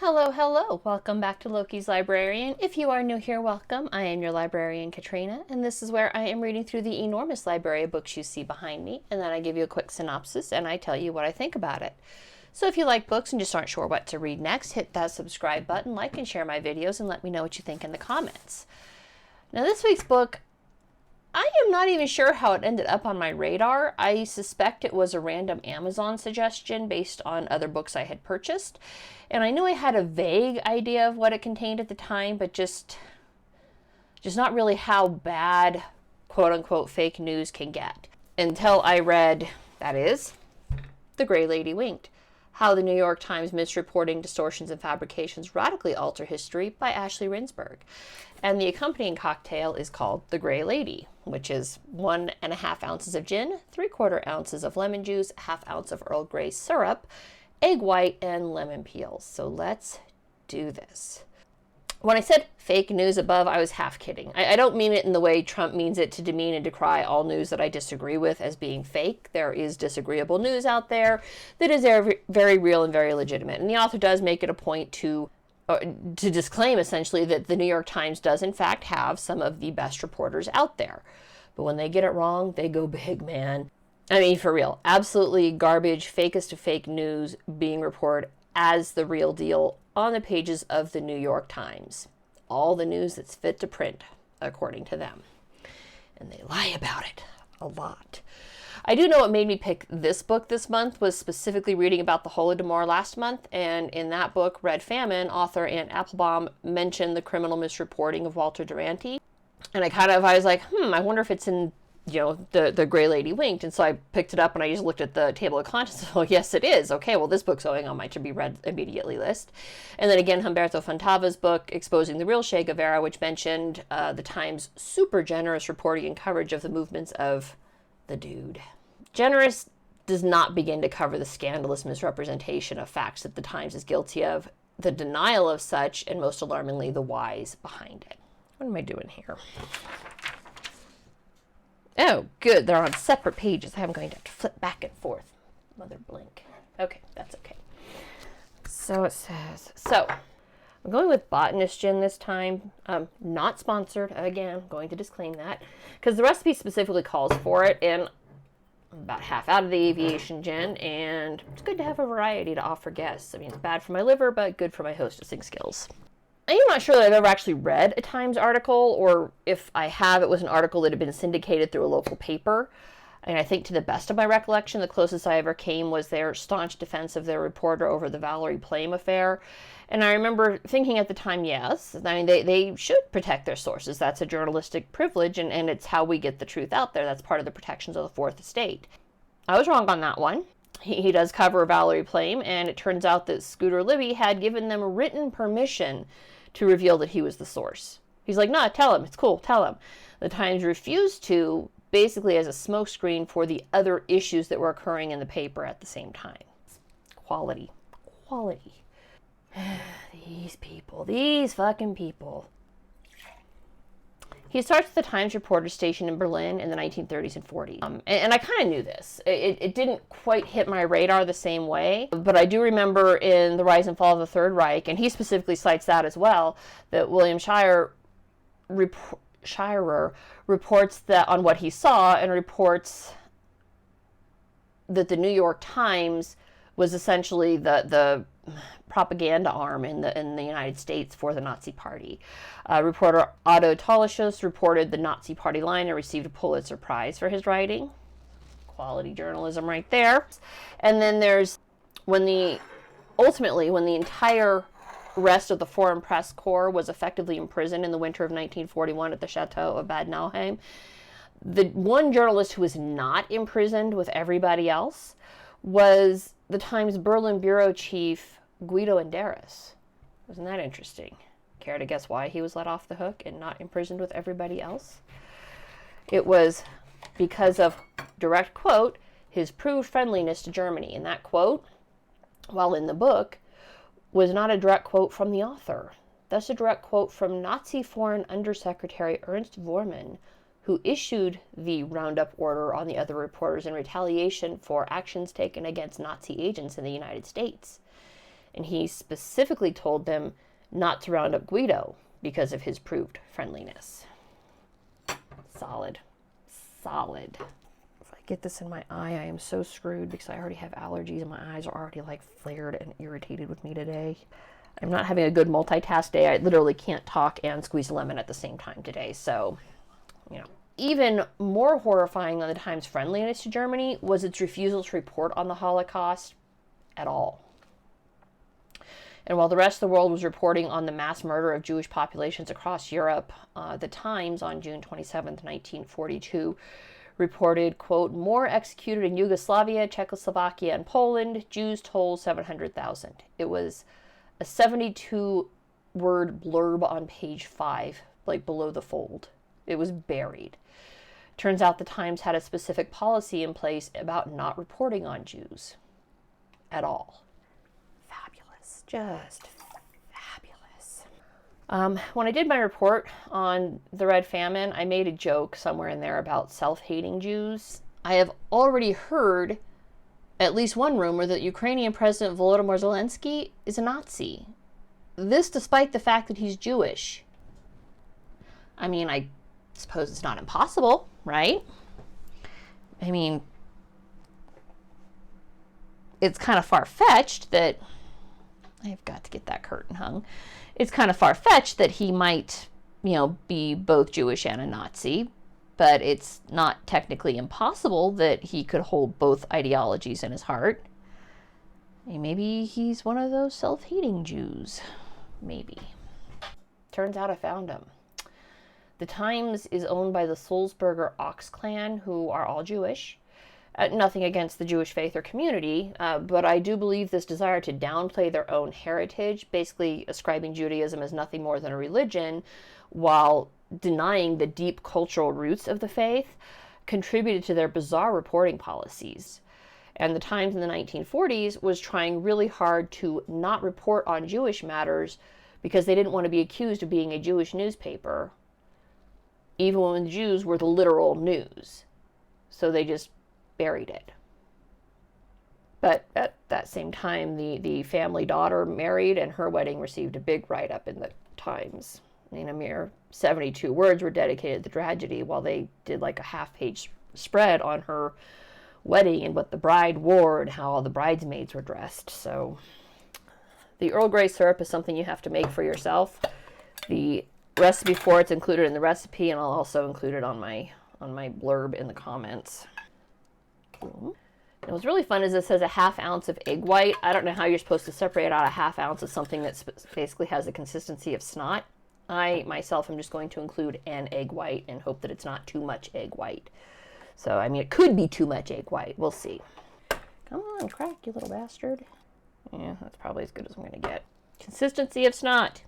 Hello, hello. Welcome back to Loki's Librarian. If you are new here, welcome. I am your librarian, Katrina, and this is where I am reading through the enormous library of books you see behind me, and then I give you a quick synopsis and I tell you what I think about it. So if you like books and just aren't sure what to read next, hit that subscribe button, like and share my videos, and let me know what you think in the comments. Now this week's book, I am not even sure how it ended up on my radar. I suspect it was a random Amazon suggestion based on other books I had purchased. And I knew I had a vague idea of what it contained at the time, but just not really how bad quote-unquote fake news can get. Until I read, that is, The Grey Lady Winked, How the New York Times Misreporting, Distortions, and Fabrications Radically Alter History by Ashely Rindsberg. And the accompanying cocktail is called The Grey Lady, which is 1.5 ounces of gin, 3/4 ounces of lemon juice, 1/2 ounce of Earl Grey syrup, egg white, and lemon peels. So let's do this. When I said fake news above, I was half kidding. I don't mean it in the way Trump means it, to demean and decry all news that I disagree with as being fake. There is disagreeable news out there that is very real and very legitimate. And the author does make it a point to disclaim essentially that the New York Times does in fact have some of the best reporters out there. But when they get it wrong, they go big, man. I mean, for real, absolutely garbage, fakest of fake news being reported as the real deal on the pages of the New York Times. All the news that's fit to print, according to them. And they lie about it a lot. I do know what made me pick this book this month was specifically reading about the Holodomor last month, and in that book, Red Famine, author Ann Applebaum mentioned the criminal misreporting of Walter Duranty. And I was like, I wonder if it's in, the Grey Lady Winked. And so I picked it up and I just looked at the table of contents. Oh, yes, it is. Okay, well, this book's going on my to-be-read immediately list. And then again, Humberto Fontava's book, Exposing the Real Che Guevara, which mentioned the Times' super generous reporting and coverage of the movements of the dude. Generous does not begin to cover the scandalous misrepresentation of facts that the Times is guilty of, the denial of such, and most alarmingly, the whys behind it. What am I doing here? Oh, good. They're on separate pages. I'm going to have to flip back and forth. Mother blink. Okay, that's okay. So it says, I'm going with Botanist Gin this time. Not sponsored. Again, I'm going to disclaim that. Because the recipe specifically calls for it, and I'm about half out of the aviation gin, and it's good to have a variety to offer guests. I mean, it's bad for my liver, but good for my hostessing skills. I'm not sure that I've ever actually read a Times article, or if I have, it was an article that had been syndicated through a local paper. And I think to the best of my recollection, the closest I ever came was their staunch defense of their reporter over the Valerie Plame affair. And I remember thinking at the time, yes, I mean, they should protect their sources. That's a journalistic privilege, and it's how we get the truth out there. That's part of the protections of the Fourth Estate. I was wrong on that one. He does cover Valerie Plame, and it turns out that Scooter Libby had given them written permission to reveal that he was the source. He's like, nah, tell him. It's cool. Tell him. The Times refused to, basically as a smokescreen for the other issues that were occurring in the paper at the same time. Quality. These people. These fucking people. He starts at the Times reporter station in Berlin in the 1930s and 40s. And I kind of knew this. It didn't quite hit my radar the same way, but I do remember in The Rise and Fall of the Third Reich, and he specifically cites that as well, that William Shirer reports that on what he saw, and reports that the New York Times was essentially the propaganda arm in the United States for the Nazi Party. Reporter Otto Toloshes reported the Nazi Party line and received a Pulitzer Prize for his writing. Quality journalism right there. And then there's when the entire rest of the Foreign Press Corps was effectively imprisoned in the winter of 1941 at the Chateau of Bad Nauheim. The one journalist who was not imprisoned with everybody else was the Times Berlin bureau chief Guido Enderis. Wasn't that interesting? Care to guess why he was let off the hook and not imprisoned with everybody else? It was because of, direct quote, his proved friendliness to Germany. And that quote, while in the book, was not a direct quote from the author. That's a direct quote from Nazi Foreign Undersecretary Ernst Vormann, who issued the roundup order on the other reporters in retaliation for actions taken against Nazi agents in the United States. And he specifically told them not to round up Guido because of his proved friendliness. Solid. Solid. If I get this in my eye, I am so screwed because I already have allergies and my eyes are already like flared and irritated with me today. I'm not having a good multitask day. I literally can't talk and squeeze a lemon at the same time today. So, you know. Even more horrifying than the Times' friendliness to Germany was its refusal to report on the Holocaust at all. And while the rest of the world was reporting on the mass murder of Jewish populations across Europe, the Times on June 27, 1942, reported, quote, more executed in Yugoslavia, Czechoslovakia, and Poland, Jews toll 700,000. It was a 72-word blurb on page 5, like below the fold. It was buried. Turns out the Times had a specific policy in place about not reporting on Jews at all. Fabulous. Just fabulous. When I did my report on the Red Famine, I made a joke somewhere in there about self-hating Jews. I have already heard at least one rumor that Ukrainian President Volodymyr Zelensky is a Nazi. This despite the fact that he's Jewish. I mean, I suppose it's not impossible, right? I mean, it's kind of far-fetched that I've got to get that curtain hung. It's kind of far-fetched that he might, you know, be both Jewish and a Nazi, but it's not technically impossible that he could hold both ideologies in his heart. And maybe he's one of those self-hating Jews. Maybe. Turns out I found him. The Times is owned by the Sulzberger Ox clan, who are all Jewish. Nothing against the Jewish faith or community, but I do believe this desire to downplay their own heritage, basically ascribing Judaism as nothing more than a religion, while denying the deep cultural roots of the faith, contributed to their bizarre reporting policies. And the Times in the 1940s was trying really hard to not report on Jewish matters because they didn't want to be accused of being a Jewish newspaper, even when the Jews were the literal news. So they just buried it. But at that same time, the family daughter married, and her wedding received a big write-up in the Times. I mean, a mere 72 words were dedicated to the tragedy, while they did like a half-page spread on her wedding and what the bride wore and how all the bridesmaids were dressed. So the Earl Grey syrup is something you have to make for yourself. The recipe for it's included in the recipe, and I'll also include it on my blurb in the comments. And what's really fun is it says a half ounce of egg white. I don't know how you're supposed to separate out a half ounce of something that basically has the consistency of snot. I myself am just going to include an egg white and hope that it's not too much egg white. So, I mean, it could be too much egg white. We'll see. Come on, crack, you little bastard. Yeah, that's probably as good as I'm going to get. Consistency of snot.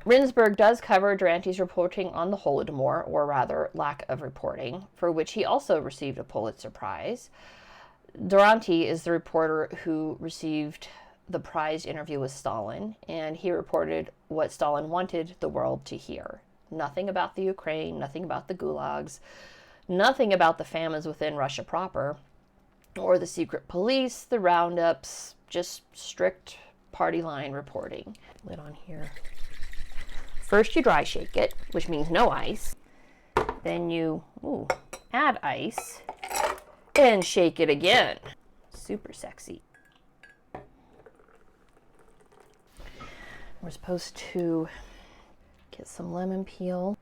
Rindsberg does cover Duranty's reporting on the Holodomor, or rather, lack of reporting, for which he also received a Pulitzer Prize. Duranty is the reporter who received the prized interview with Stalin, and he reported what Stalin wanted the world to hear. Nothing about the Ukraine, nothing about the gulags, nothing about the famines within Russia proper, or the secret police, the roundups, just strict party line reporting. Lid on here. First you dry shake it, which means no ice. Then you add ice and shake it again. Super sexy. We're supposed to get some lemon peel.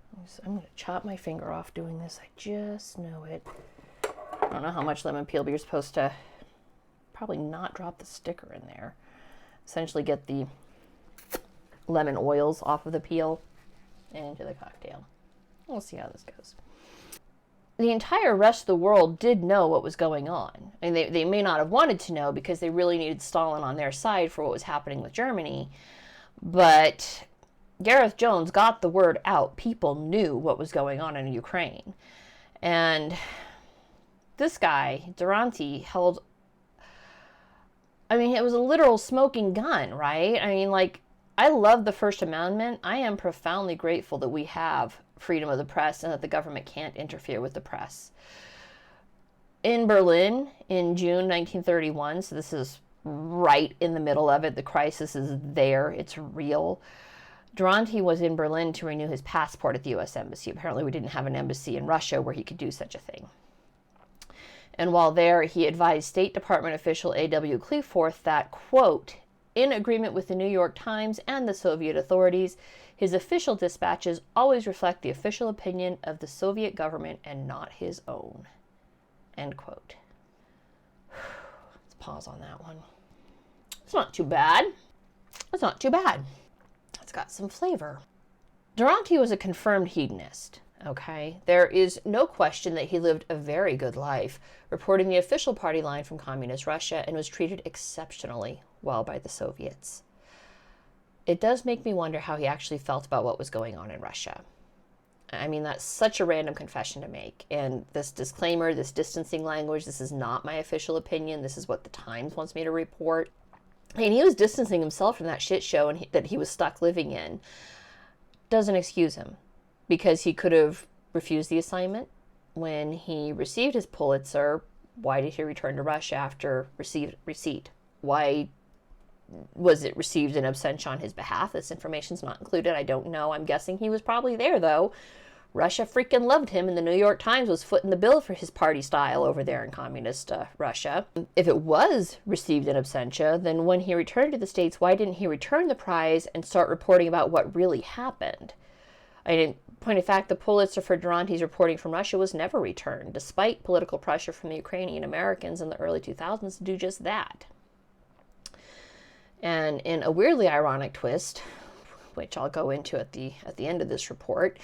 I'm going to chop my finger off doing this. I just know it. I don't know how much lemon peel, but you're supposed to probably not drop the sticker in there. Essentially get the lemon oils off of the peel and into the cocktail. We'll see how this goes. The entire rest of the world did know what was going on. And they may not have wanted to know because they really needed Stalin on their side for what was happening with Germany. But Gareth Jones got the word out. People knew what was going on in Ukraine. And this guy, Duranty, held, I mean, it was a literal smoking gun, right? I mean, like, I love the First Amendment. I am profoundly grateful that we have freedom of the press and that the government can't interfere with the press. In Berlin in June 1931, so this is right in the middle of it. The crisis is there. It's real. Duranty was in Berlin to renew his passport at the U.S. Embassy. Apparently, we didn't have an embassy in Russia where he could do such a thing. And while there, he advised State Department official A.W. Cleforth that, quote, in agreement with the New York Times and the Soviet authorities, his official dispatches always reflect the official opinion of the Soviet government and not his own, end quote. Let's pause on that one. It's not too bad. It's not too bad. It's got some flavor. Duranty was a confirmed hedonist, okay? There is no question that he lived a very good life, reporting the official party line from communist Russia, and was treated exceptionally well by the Soviets. It does make me wonder how he actually felt about what was going on in Russia. I mean, that's such a random confession to make. And this disclaimer, this distancing language, this is not my official opinion. This is what the Times wants me to report. And he was distancing himself from that shit show that he was stuck living in. Doesn't excuse him, because he could have refused the assignment. When he received his Pulitzer, why did he return to Russia after receipt? Why was it received in absentia on his behalf? This information's not included. I don't know. I'm guessing he was probably there, though. Russia freaking loved him, and the New York Times was footing the bill for his party style over there in communist Russia. If it was received in absentia, then when he returned to the States, why didn't he return the prize and start reporting about what really happened? In point of fact, the Pulitzer for Duranty's reporting from Russia was never returned, despite political pressure from the Ukrainian Americans in the early 2000s to do just that. And in a weirdly ironic twist, which I'll go into at the end of this report,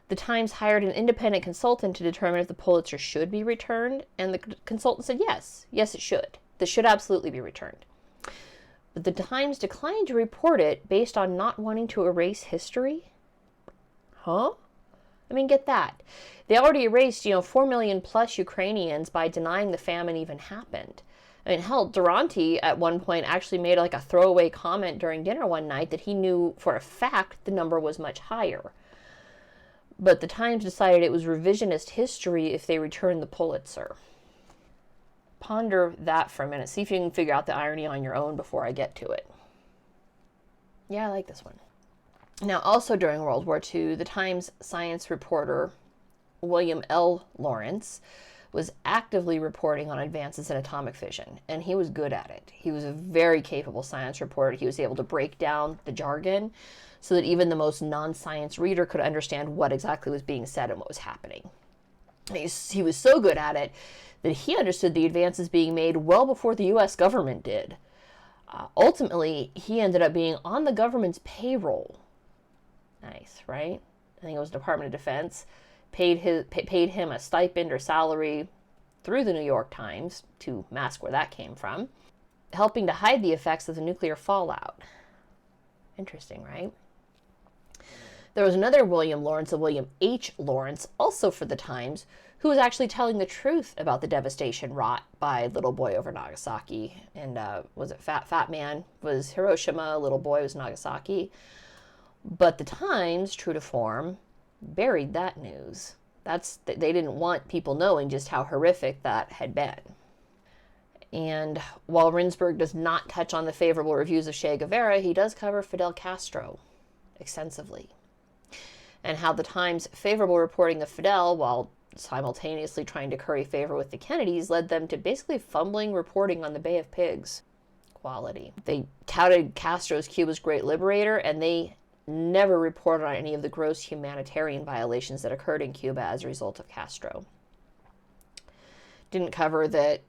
the Times hired an independent consultant to determine if the Pulitzer should be returned, and the consultant said yes, it should. This should absolutely be returned. But the Times declined to report it based on not wanting to erase history. Huh? I mean, get that. They already erased, 4 million plus Ukrainians by denying the famine even happened. I mean, hell, Duranty at one point actually made like a throwaway comment during dinner one night that he knew for a fact the number was much higher. But the Times decided it was revisionist history if they returned the Pulitzer. Ponder that for a minute. See if you can figure out the irony on your own before I get to it. Yeah, I like this one. Now, also during World War II, the Times science reporter William L. Lawrence was actively reporting on advances in atomic fission, and he was good at it. He was a very capable science reporter. He was able to break down the jargon so that even the most non-science reader could understand what exactly was being said and what was happening. He was so good at it that he understood the advances being made well before the U.S. government did. Ultimately, he ended up being on the government's payroll. Nice, right? I think it was Department of Defense. Paid him a stipend or salary through the New York Times to mask where that came from, helping to hide the effects of the nuclear fallout. Interesting, right? There was another William Lawrence, a William H. Lawrence, also for the Times, who was actually telling the truth about the devastation wrought by Little Boy over Nagasaki. And was it Fat Man was Hiroshima, Little Boy was Nagasaki. But the Times, true to form, buried that news. They didn't want people knowing just how horrific that had been. And while Rindsberg does not touch on the favorable reviews of Che Guevara, he does cover Fidel Castro extensively, and how the Times' favorable reporting of Fidel, while simultaneously trying to curry favor with the Kennedys, led them to basically fumbling reporting on the Bay of Pigs quality. They touted Castro as Cuba's great liberator, and they never reported on any of the gross humanitarian violations that occurred in Cuba as a result of Castro. Didn't cover that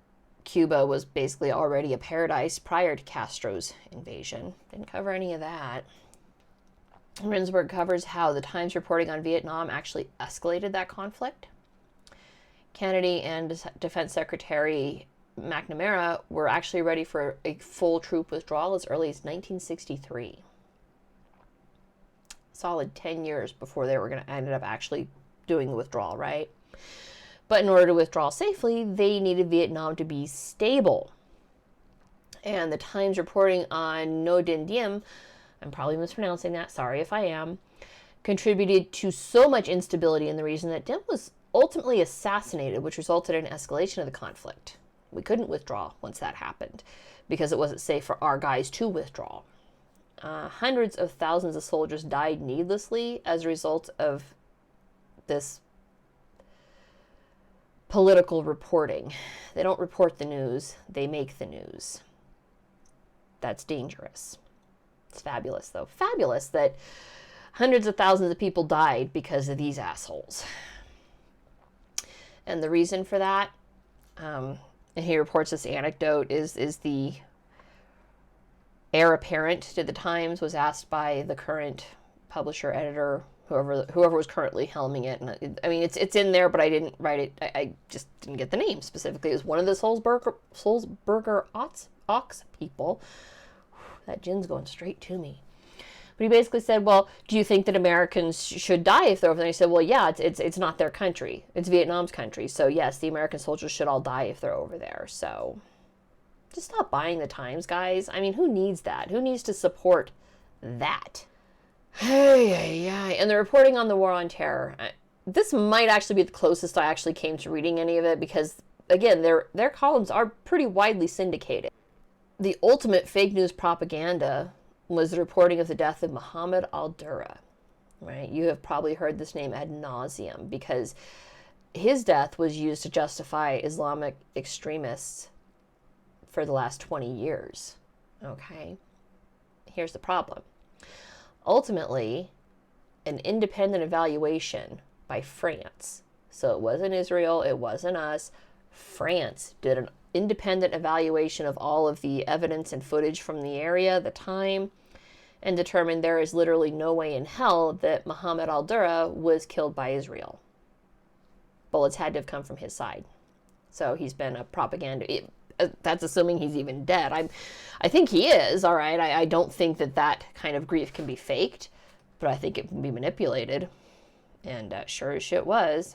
Cuba was basically already a paradise prior to Castro's invasion. Didn't cover any of that. Rindsberg covers how the Times reporting on Vietnam actually escalated that conflict. Kennedy and Defense Secretary McNamara were actually ready for a full troop withdrawal as early as 1963. Solid 10 years before they were going to end up actually doing the withdrawal, right? But in order to withdraw safely, they needed Vietnam to be stable. And the Times reporting on Ngo Dinh Diem, I'm probably mispronouncing that, sorry if I am, contributed to so much instability in the region that Diem was ultimately assassinated, which resulted in escalation of the conflict. We couldn't withdraw once that happened because it wasn't safe for our guys to withdraw. Hundreds of thousands of soldiers died needlessly as a result of this political reporting. They don't report the news, they make the news. That's dangerous. It's fabulous, though. Fabulous that hundreds of thousands of people died because of these assholes. And the reason for that, and he reports this anecdote, is the heir apparent to the Times was asked by the current publisher, editor, whoever was currently helming it. And I mean, it's in there, but I didn't write it. I just didn't get the name specifically. It was one of the Sulzberger Ox people. That gin's going straight to me. But he basically said, well, do you think that Americans should die if they're over there? And he said, well, yeah, it's not their country. It's Vietnam's country. So yes, the American soldiers should all die if they're over there. So just stop buying the Times, guys. I mean, who needs that? Who needs to support that? And the reporting on the War on Terror. This might actually be the closest I actually came to reading any of it because, again, their columns are pretty widely syndicated. The ultimate fake news propaganda was the reporting of the death of Muhammad al-Dura. Right? You have probably heard this name ad nauseum because his death was used to justify Islamic extremists for the last 20 years. Okay? Here's the problem. Ultimately, an independent evaluation by France. So it wasn't Israel, it wasn't us. France did an independent evaluation of all of the evidence and footage from the area, the time, and determined there is literally no way in hell that Muhammad al-Dura was killed by Israel. Bullets had to have come from his side. So he's been a propaganda... That's assuming he's even dead. I think he is, all right. I don't think that kind of grief can be faked, but I think it can be manipulated. And sure as shit was.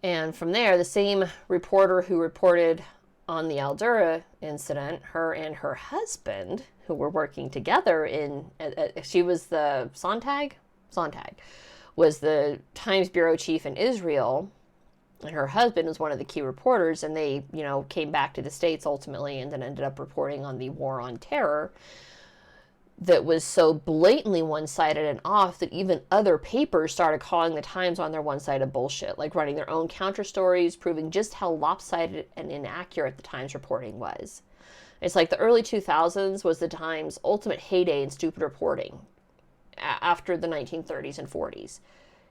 And from there, the same reporter who reported on the al-Dura incident, her and her husband, who were working together she was the Sontag, was the Times bureau chief in Israel. And her husband was one of the key reporters, and they, came back to the States ultimately and then ended up reporting on the War on Terror that was so blatantly one-sided and off that even other papers started calling the Times on their one-sided bullshit, like writing their own counter-stories, proving just how lopsided and inaccurate the Times reporting was. It's like the early 2000s was the Times' ultimate heyday in stupid reporting after the 1930s and 40s.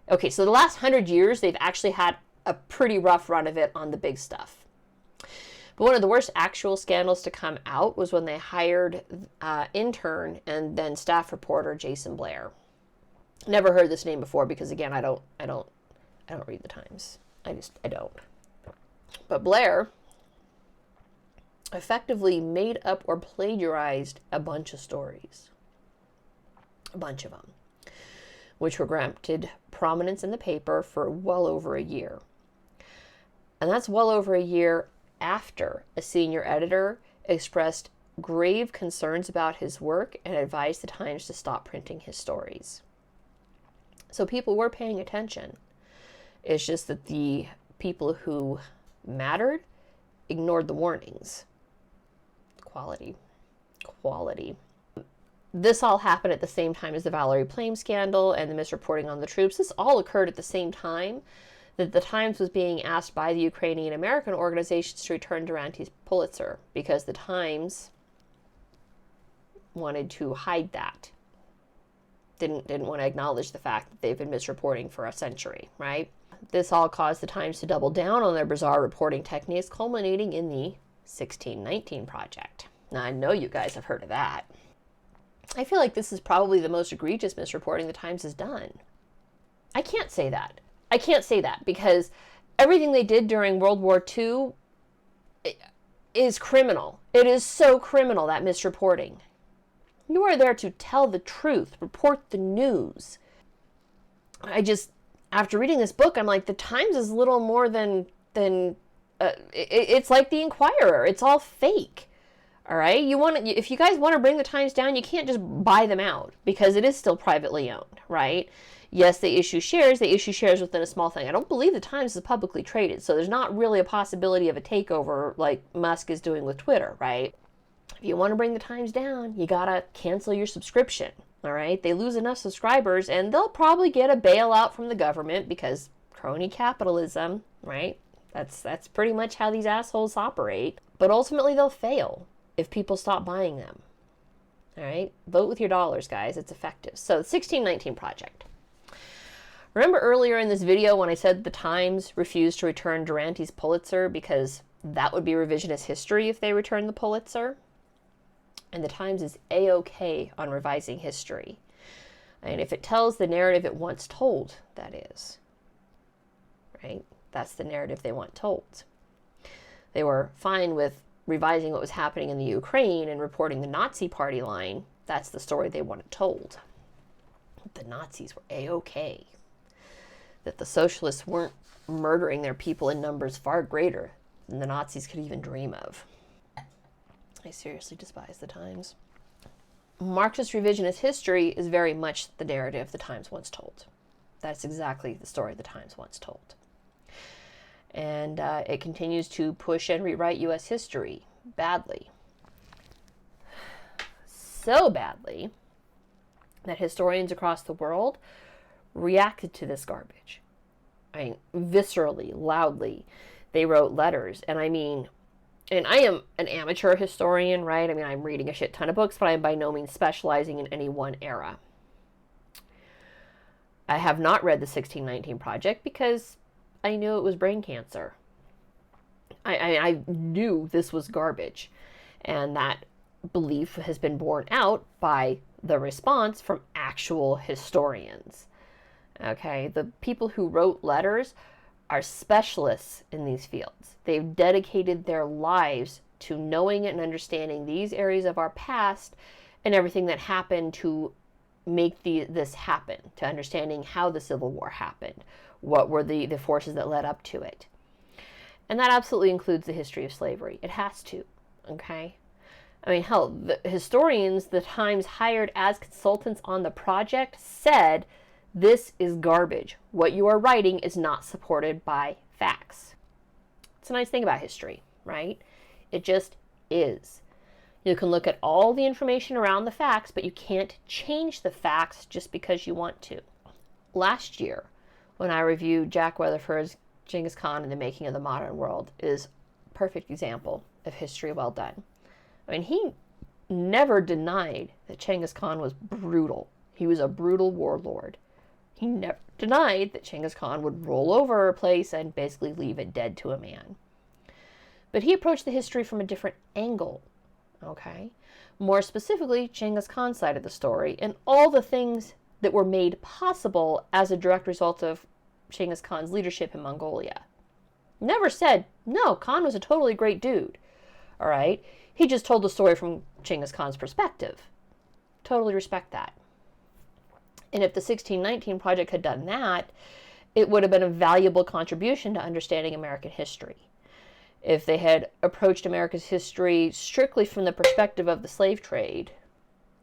Okay, so the last 100 years, they've actually had a pretty rough run of it on the big stuff. But one of the worst actual scandals to come out was when they hired intern and then staff reporter Jason Blair. Never heard this name before because, again, I don't read the Times. I don't. But Blair effectively made up or plagiarized a bunch of stories. A bunch of them, which were granted prominence in the paper for well over a year. And that's well over a year after a senior editor expressed grave concerns about his work and advised the Times to stop printing his stories. So people were paying attention. It's just that the people who mattered ignored the warnings. Quality. This all happened at the same time as the Valerie Plame scandal and the misreporting on the troops. This all occurred at the same time that the Times was being asked by the Ukrainian American organizations to return Duranty's Pulitzer because the Times wanted to hide that. Didn't want to acknowledge the fact that they've been misreporting for a century, right? This all caused the Times to double down on their bizarre reporting techniques, culminating in the 1619 Project. Now, I know you guys have heard of that. I feel like this is probably the most egregious misreporting the Times has done. I can't say that because everything they did during World War II is criminal. It is so criminal, that misreporting. You are there to tell the truth, report the news. After reading this book, I'm like, the Times is little more than it's like the Inquirer. It's all fake. All right, if you guys want to bring the Times down, you can't just buy them out because it is still privately owned, right? Yes, they issue shares. They issue shares within a small thing. I don't believe the Times is publicly traded, so there's not really a possibility of a takeover like Musk is doing with Twitter, right? If you want to bring the Times down, you gotta cancel your subscription, all right? They lose enough subscribers, and they'll probably get a bailout from the government because crony capitalism, right? That's pretty much how these assholes operate. But ultimately, they'll fail if people stop buying them. All right? Vote with your dollars, guys. It's effective. So, the 1619 Project. Remember earlier in this video when I said the Times refused to return Duranty's Pulitzer because that would be revisionist history if they returned the Pulitzer? And the Times is A-OK on revising history. And if it tells the narrative it wants told, that is. Right? That's the narrative they want told. They were fine with revising what was happening in the Ukraine and reporting the Nazi party line. That's the story they wanted told. The Nazis were A-OK. That the socialists weren't murdering their people in numbers far greater than the Nazis could even dream of. I seriously despise the Times. Marxist revisionist history is very much the narrative the Times once told. That's exactly the story the Times once told. And it continues to push and rewrite U.S. history badly. So badly that historians across the world reacted to this garbage. I mean, viscerally, loudly. They wrote letters. And I mean, and I am an amateur historian, right? I mean, I'm reading a shit ton of books, but I am by no means specializing in any one era. I have not read the 1619 Project because I knew it was brain cancer. I knew this was garbage. And that belief has been borne out by the response from actual historians. Okay, the people who wrote letters are specialists in these fields. They've dedicated their lives to knowing and understanding these areas of our past and everything that happened to make this happen, to understanding how the Civil War happened, what were the forces that led up to it. And that absolutely includes the history of slavery. It has to, okay? I mean, hell, the historians the Times hired as consultants on the project said, this is garbage. What you are writing is not supported by facts. It's a nice thing about history, right? It just is. You can look at all the information around the facts, but you can't change the facts just because you want to. Last year, when I reviewed Jack Weatherford's Genghis Khan and the Making of the Modern World, is a perfect example of history well done. I mean, he never denied that Genghis Khan was brutal. He was a brutal warlord. He never denied that Genghis Khan would roll over a place and basically leave it dead to a man. But he approached the history from a different angle, okay? More specifically, Genghis Khan's side of the story and all the things that were made possible as a direct result of Genghis Khan's leadership in Mongolia. Never said, no, Khan was a totally great dude, all right? He just told the story from Genghis Khan's perspective. Totally respect that. And if the 1619 Project had done that, it would have been a valuable contribution to understanding American history. If they had approached America's history strictly from the perspective of the slave trade,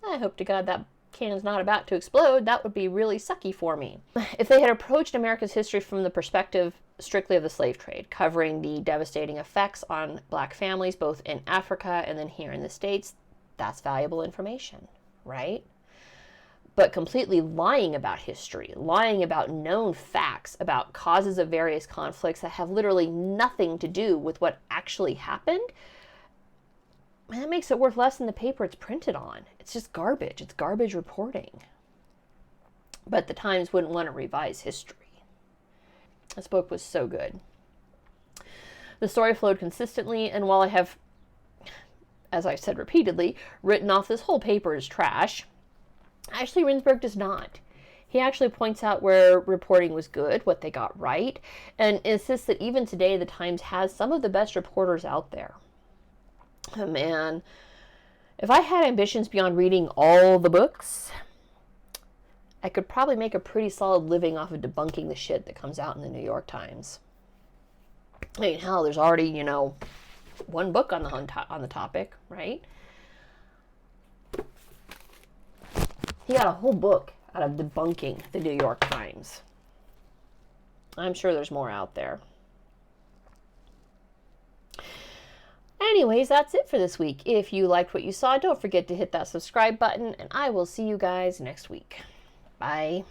I hope to God that cannon's not about to explode. That would be really sucky for me. If they had approached America's history from the perspective strictly of the slave trade, covering the devastating effects on black families, both in Africa and then here in the States, that's valuable information, right? But completely lying about history, lying about known facts, about causes of various conflicts that have literally nothing to do with what actually happened, that makes it worth less than the paper it's printed on. It's just garbage. It's garbage reporting. But the Times wouldn't want to revise history. This book was so good. The story flowed consistently, and while I have, as I've said repeatedly, written off this whole paper as trash, Ashely Rindsberg does not. He actually points out where reporting was good, what they got right, and insists that even today the Times has some of the best reporters out there. Oh, man, if I had ambitions beyond reading all the books, I could probably make a pretty solid living off of debunking the shit that comes out in the New York Times. I mean, hell, there's already, one book on the topic, right? He got a whole book out of debunking the New York Times. I'm sure there's more out there. Anyways, that's it for this week. If you liked what you saw, don't forget to hit that subscribe button, and I will see you guys next week. Bye.